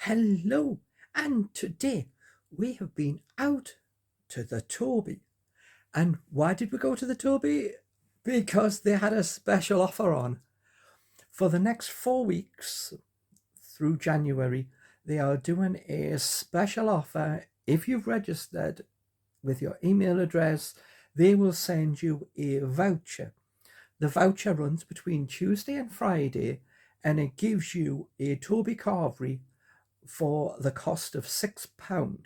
Hello, and today we have been out to the Toby. And why did we go to the Toby? Because they had a special offer on. For the next 4 weeks through January, they are doing a special offer. If you've registered with your email address, they will send you a voucher. The voucher runs between Tuesday and Friday, and it gives you a Toby carvery for the cost of £6.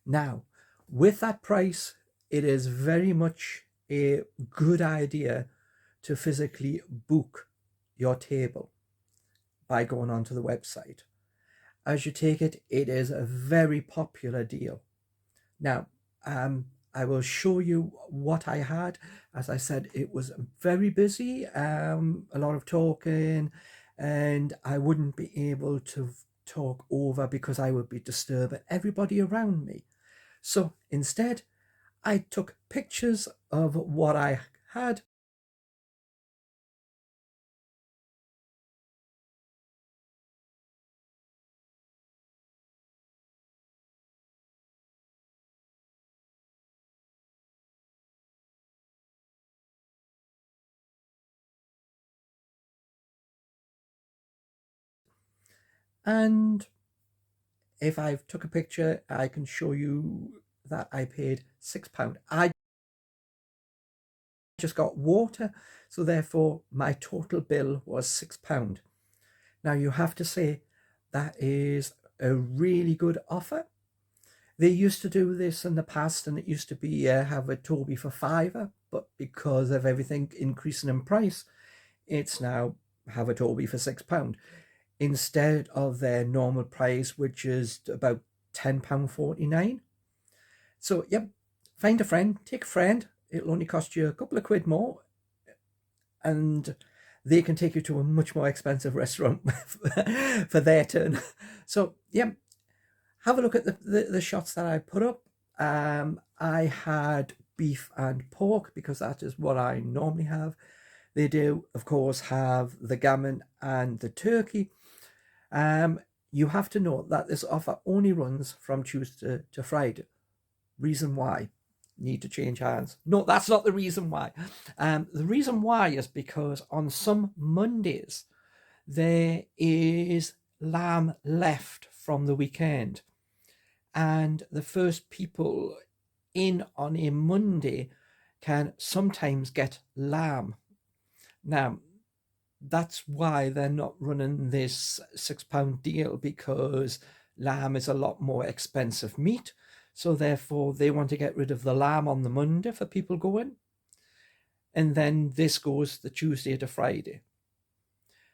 Now, with that price, it is very much a good idea to physically book your table by going onto the website. As you take it, it is a very popular deal. Now, I will show you what I had. As I said, it was very busy, a lot of talking, and I wouldn't be able to talk over because I would be disturbing everybody around me. So instead, I took pictures of what I had. And if I took a picture, I can show you that I paid £6. I just got water, so therefore my total bill was £6. Now you have to say that is a really good offer. They used to do this in the past, and it used to be have a Toby for £5, but because of everything increasing in price, it's now have a Toby for £6 instead of their normal price, which is about £10.49. So, yep, find a friend, take a friend. It'll only cost you a couple of quid more, and they can take you to a much more expensive restaurant for their turn. So, yeah, have a look at the shots that I put up. I had beef and pork because that is what I normally have. They do, of course, have the gammon and the turkey. You have to note that this offer only runs from Tuesday to Friday. Reason why? Need to change hands. No, that's not the reason why. The reason why is because on some Mondays there is lamb left from the weekend, and the first people in on a Monday can sometimes get lamb. Now, that's why they're not running this £6 deal, because lamb is a lot more expensive meat. So therefore, they want to get rid of the lamb on the Monday for people going. And then this goes the Tuesday to Friday.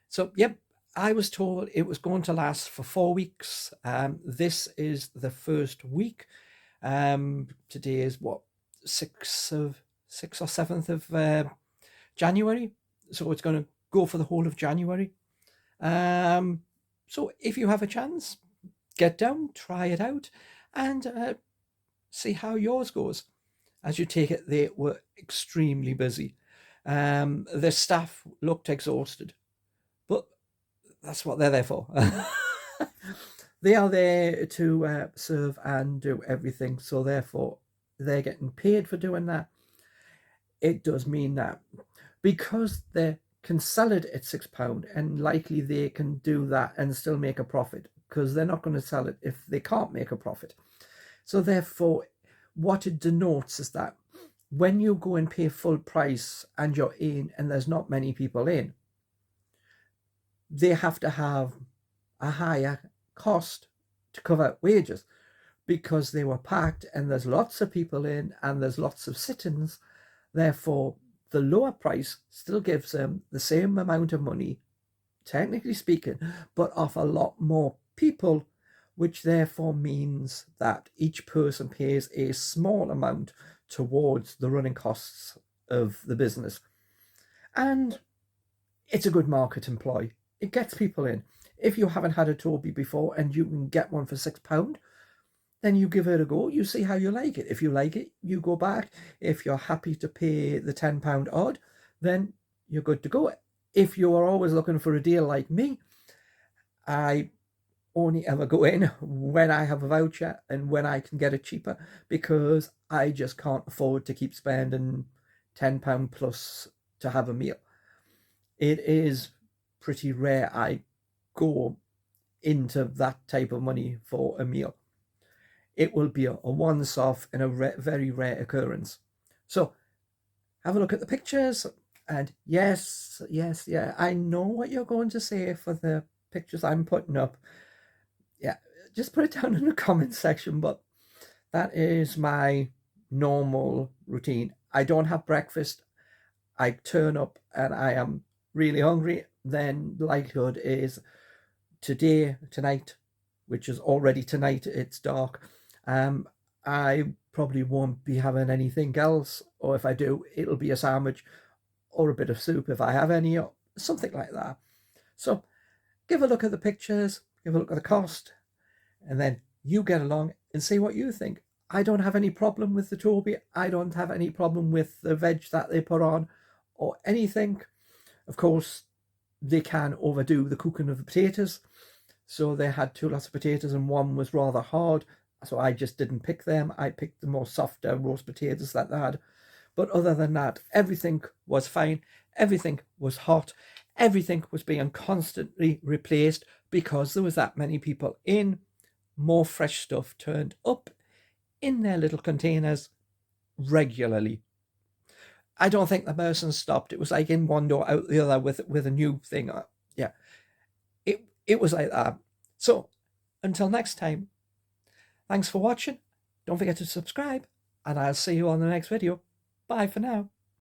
So, yep, I was told it was going to last for 4 weeks. This is the first week. Today is what, 6th or 7th of January. So it's going to go for the whole of January. So if you have a chance, get down, try it out, and see how yours goes. As you take it, they were extremely busy. The staff looked exhausted, but that's what they're there for. They are there to serve and do everything, so therefore they're getting paid for doing that. It does mean that because they can sell it at £6, and likely they can do that and still make a profit, because they're not going to sell it if they can't make a profit. So therefore, what it denotes is that when you go and pay full price and you're in and there's not many people in, they have to have a higher cost to cover wages, because they were packed and there's lots of people in and there's lots of sit-ins. Therefore, the lower price still gives them the same amount of money, technically speaking, but off a lot more people, which therefore means that each person pays a small amount towards the running costs of the business. And it's a good market employ. It gets people in. If you haven't had a Toby before and you can get one for £6, then you give it a go. You see how you like it. If you like it, you go back. If you're happy to pay the £10 odd, then you're good to go. If you are always looking for a deal like me, I only ever go in when I have a voucher and when I can get it cheaper, because I just can't afford to keep spending £10 plus to have a meal. It is pretty rare I go into that type of money for a meal. It will be a once off and a very rare occurrence. So have a look at the pictures. And yes, yeah, I know what you're going to say for the pictures I'm putting up. Yeah, just put it down in the comment section. But that is my normal routine. I don't have breakfast. I turn up and I am really hungry. Then the likelihood is tonight, which is already tonight, it's dark. I probably won't be having anything else, or if I do, it'll be a sandwich or a bit of soup if I have any, or something like that. So give a look at the pictures, give a look at the cost, and then you get along and see what you think. I don't have any problem with the Toby. I don't have any problem with the veg that they put on or anything. Of course, they can overdo the cooking of the potatoes. So they had two lots of potatoes and one was rather hard. So I just didn't pick them. I picked the more softer roast potatoes that they had. But other than that, everything was fine. Everything was hot. Everything was being constantly replaced because there was that many people in. More fresh stuff turned up in their little containers regularly. I don't think the person stopped. It was like in one door, out the other with a new thing. Yeah, it was like that. So until next time, thanks for watching. Don't forget to subscribe, and I'll see you on the next video. Bye for now.